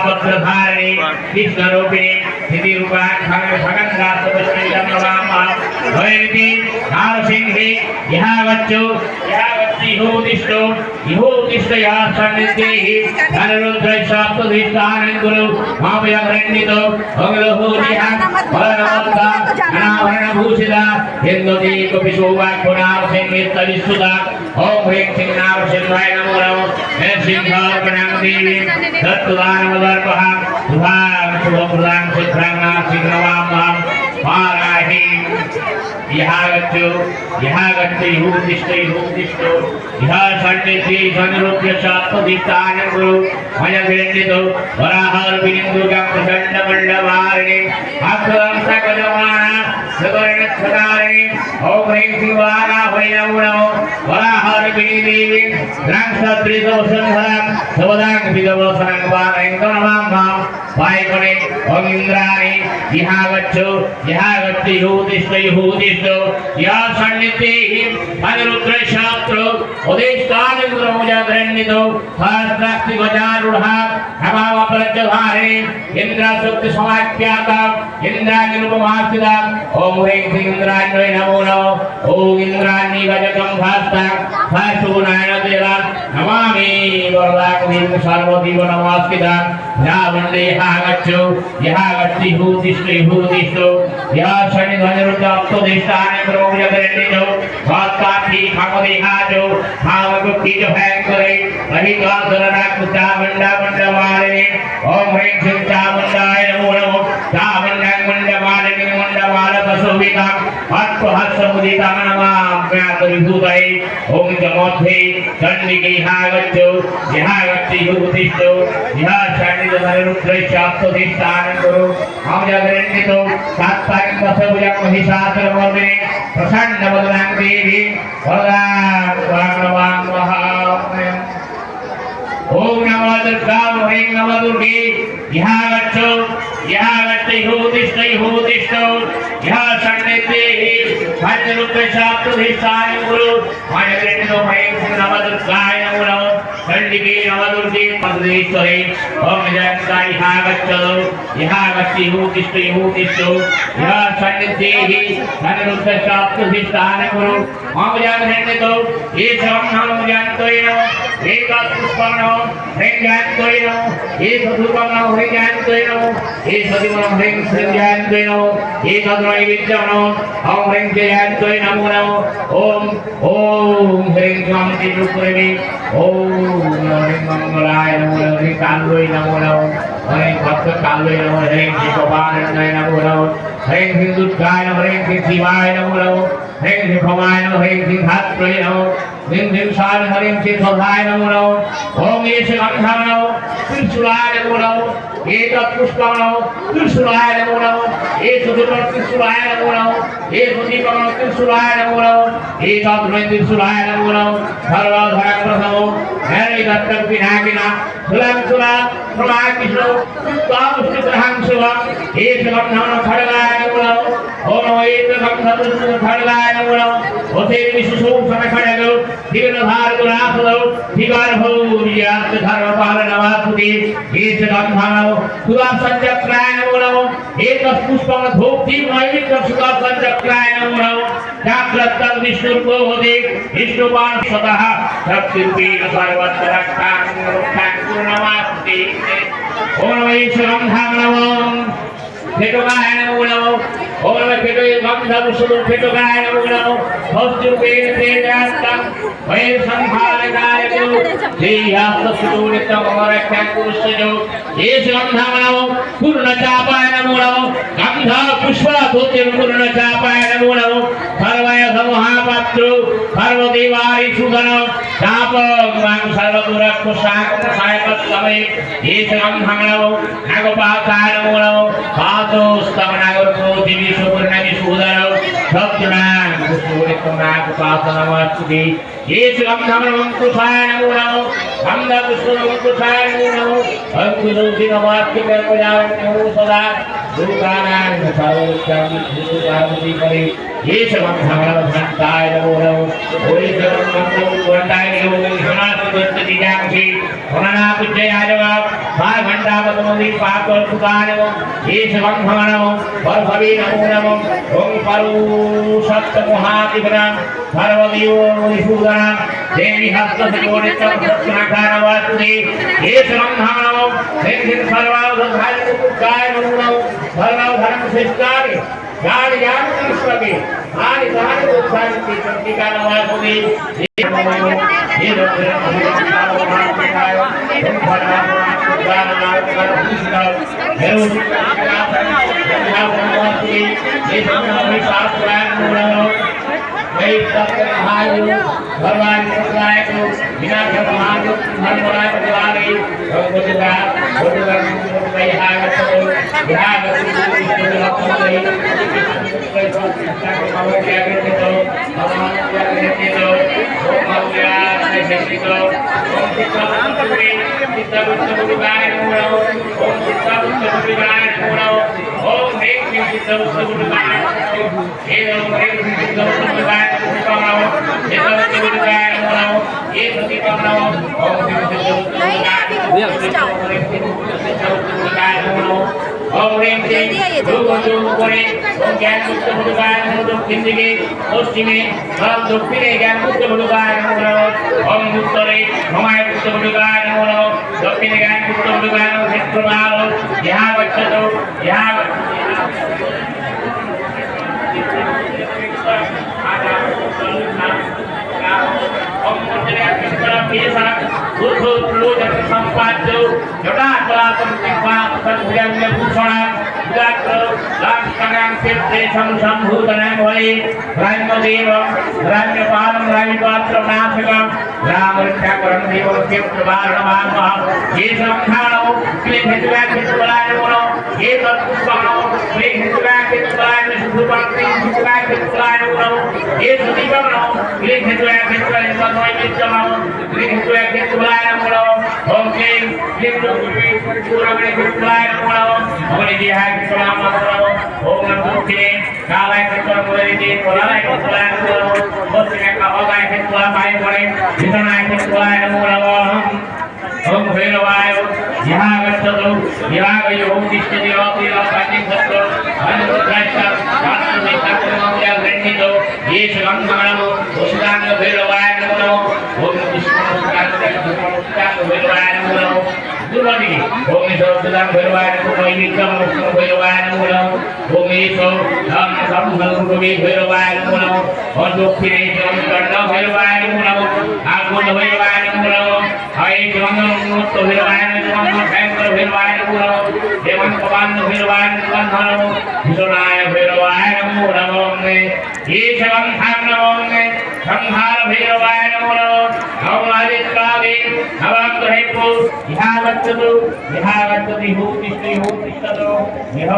पत्रधारिणी कृष्णरूपिणी नारसिंहि यहावच्चो इहोतिष्ठो इहोतिष्ठया सन्निधेहि धनरुद्रैश्वाप्तधिष्ठानङ्कुरु मामयमरण्डितो मंगलभूतिः फलनमन्ता अनाभरणभूषिता हिन्दुदीपविशोवाक्पुनारसिंहित्तविस्तुता ओम ह्रीं सिंह नारसिंहाय नमो नमः हे सिंहार्पणं देवी दत्तदानमदर्पः शुभां शुभप्रदां सिद्धां नासिग्रवां पाराहि यहागच्छ इहोतिष्ठ यः सन्निधि धनरुद्रैश्वाप्तधिष्ठानङ्कुरु मयगण्डितो वराहर्पिणीं दुर्गां प्रचण्डमण्डलवारिणीं अक्षरं सकलमाना सगणक्षकारिणी ओम ह्रीं शिवाय नमो नमः वराहर्पिणी देवी द्राक्षसदृशवसुन्धरां सवदाङ्कितवसनं पारयं नमामः पायकणे ओम इंद्राणि यहागच्छ इहोतिष्ठ यः सन्निधि धनरुद्रैश्वाप्तो अधिष्ठानङ्कुरमुजगण्डितो सहस्राक्षिगजारूढः नमामप्रत्यधारिणी इन्द्रशक्तिसमाख्याता इन्द्राग्निरूपमास्थिता ओम ह्रीं श्रीं इंद्राण्यै नमो नमः ओम इंद्राणी गजकंभास्ता सहस्रगुणायनदेवा नमामि वरदाग्निं सर्वदेव नमस्कृता रावणे यहागच्छ इहोतिष्ठ यः सन्निधनरुद्रैश्वाप्तधिष्ठानङ्कुरमुजगण्डितो भक्तार्थी कामदेहाजो भावभक्तिजो भयंकरे महिकासुरराक्षसामण्डमण्डमालिनी ओम ह्रीं श्रीं चामुण्डाय नमो नमः चामुण्डमालिनी मण्डमालपशुवितां हस्तहस्तमुदितां नमाम्यातविभूतये ओम जमोद्धे चण्डिके यहागच्छ इहोतिष्ठ यः सन्निधनरुद्रैश्वाप्तधिष्ठानङ्कुरु मामजगण्डितो सात्पादिकसभुजं महिषासुरमर्दिनी प्रसन्नवदनां देवी वरदां ओम नमो दुर्गा ह्रीं नमो दुर्गे यहागच्छ इहोतिष्ठ यः सन्निधि धनरुद्रैश्वाप्तधिष्ठानङ्कुरु मयगण्डितो ह्रीं श्रीं नमो दुर्गाय नमो नमः चण्डिके नमो दुर्गे पद्मेश्वरे ओम जगन्नाथ यहागच्छ इहोतिष्ठ यः सन्निधि धनरुद्रैश्वाप्तधिष्ठानङ्कुरु मामजगण्डितो एषं नाम जानतोय नमः एकपुष्पं नमः ह्रीं जानतोय नमः एकधूपं नमः ह्रीं जानतोय नमः एकदीपं ह्रीं श्रीं जानतोय नमः एकदनैवेद्यं नमः ओम ह्रीं जानतोय नमो नमः ओम ह्रीं स्वां तिरुपुरमे ओम ह्रीं मंगलाय नमो नमः ह्रीं कालोय नमो नमः ह्रीं भक्तकालोय नमः ह्रीं शिवपानन्दाय नमो नमः ह्रीं श्रीं दुर्गाय नमः ह्रीं श्रीं शिवाय नमो नमः ह्रीं श्रीं भवाय नमः ह्रीं श्रीं धात्रे नमः ह्रीं श्रीं शान ह्रीं श्रीं सौधाय नमो नमः ओम येष गन्धं नमः त्रिशूलाय नमो नमः एकपुष्पं नमः त्रिशूलाय नमो नमः एकदीपं त्रिशूलाय नमो नमः एकदीपं त्रिशूलाय नमो नमः एकदध्वनि त्रिशूलाय नमो नमः सर्वधनप्रथमो हरिदत्तं विनाकिना सुलंसुला प्रमाकिषो तामुष्टिग्रहं शिवं एकगन्धं खड्गाय नमो नमः ओम एकगन्धं खड्गाय नमो नमः ओते विशुषो समखड्गो दिगनधारगुणासदो दिगारभौर्यात् धर्मपालनवासुते एकगन्धं सुदासञ्चक्राय नमो नमः एकपुष्पं धूपदीप नैवेद्यं सुदासञ्चक्राय नमो नमः जाग्रतं विष्णुर्गोहदे विष्णुपान सतः शक्तिरूपेण सर्वत्र रक्षां पूर्णमास्ते ओम वैश्वरं धाम नमः फेटुकाय नमो नमः ओम फेटुये गन्धं सुदं फेटुकाय नमो नमः भक्तिरूपेण तेजास्तं वैसंहारकाय देहास्तसुदूरितमरक्षाकुरुष्यजो येषगन्धं नमः पूर्णचापाय नमो नमः गन्ध पुष्पधूतिं पूर्णचापाय नमो नमः सर्वय समहापात्रो सर्वदेवारिषुधन चापं सर्वदुरक्षसायकस्तमे येषगन्धं नमः नागपाताय नमो नमः पातोस्तमनागर्भोदिविषुपूर्णविषुधनो सत्यनां पुष्पोरितनागपासनमस्तुते येषगन्धं नमः कुशाय नमो नमः गन्धपुष्पं कुशाय नमो नमः सुदुषि नमास्ति कर्मजावन्यो सदा दुर्गानां सर्वोच्चां दुर्गावती करे ये समंधान संताय नमो नमः ओय सर्वमंगल वंदाय नमो विश्वनाथ दुर्गति जांसी होना पूज्य आजवाब 5 घंटा बदमोदी पाप और सुदान ये समंधान पर भवी नमो नमः ओम परू सप्त महादिवनां सर्वदेव विशुद्धां देवी हस्त सिकोणित सत्नाकार वासुदे ये समंधान देव सर्वावधान काय नमो नमः सर्वावधान श्रेष्ठाय गान ज्ञान कृष्णके आदि दान उत्थान की शक्ति का नवाज होगी ये भगवान कृष्णाय को बिना भगवान को धर्मराय बदलाने ओम रेम से गुरुवंदु करे ओम ज्ञान मुक्त बुद्धगाय नमो किंदिगे पश्चिमे हम दक्षिणे ज्ञान मुक्त बुद्धगाय नमो ओम उत्तरे हमाय मुक्त बुद्धगाय नमो दक्षिणे ज्ञान मुक्त बुद्धगाय नमो क्षेत्रभाव यहां गच्छतो यहां ओम मंदिरे कृष्ण पेशा बुद्ध लोक संपाद्य जटा कलापन कृपा सद्भुजंग भूषण लाक्षणां सिद्धे संभूतनां भवे ब्रह्मदेव ब्रह्मपालम रामिपात्र नाथकं रामरक्षाकरं देवस्य प्रभारणमामः ये संखाणो क्लेशव्याख्यतबलायनो ये तत्पुष्पाणो क्लेशव्याख्यतबलायनो शुभपात्रि शुभव्याख्यतबलायनो ये सुदीपमनो क्लेशव्याख्यतबलायनो क्लेशव्याख्यतबलायनो ओम क्लीं पूर्वगणेशतबलायनो ओम निधिहाय कृष्णामनो ओम नमो किने कालाय कृष्णमुरलिते कोलाय कृष्णामनो पश्चिमे कालाय कृष्णामाय परे विष्णुनाय कृष्णामनो ओम भैरवाय यहां गच्छतो यहां गयो ओम तिष्ठति ओम पाति सत्रो अनुद्राष्टा शास्त्रमे ठाकुरमया ग्रहितो ये शंकरमो उषदान भैरवाय नमो ओम विष्णुनाय भैरवाय नमो दुर्वादी ओम ईश्वरदान भैरवाय नमो नित्यम मुक्त भैरवाय नमो ओम ईश्वर हम संभलकुमे भैरवाय नमो और दक्षिणे कर्ण भैरवाय नमो आगुण भैरवाय नमो हाय जंगम मुक्त भैरवाय नमो शंकर भैरवाय नमो देवन पवन भैरवाय नमो विष्णुनाय भैरवाय नमो ये शवं धाम नमो संहार भैरवाय नमो ओम आदित्यावे नवग्रहेपु यहावत्तु यहावत्तु हो तिष्ठतो यह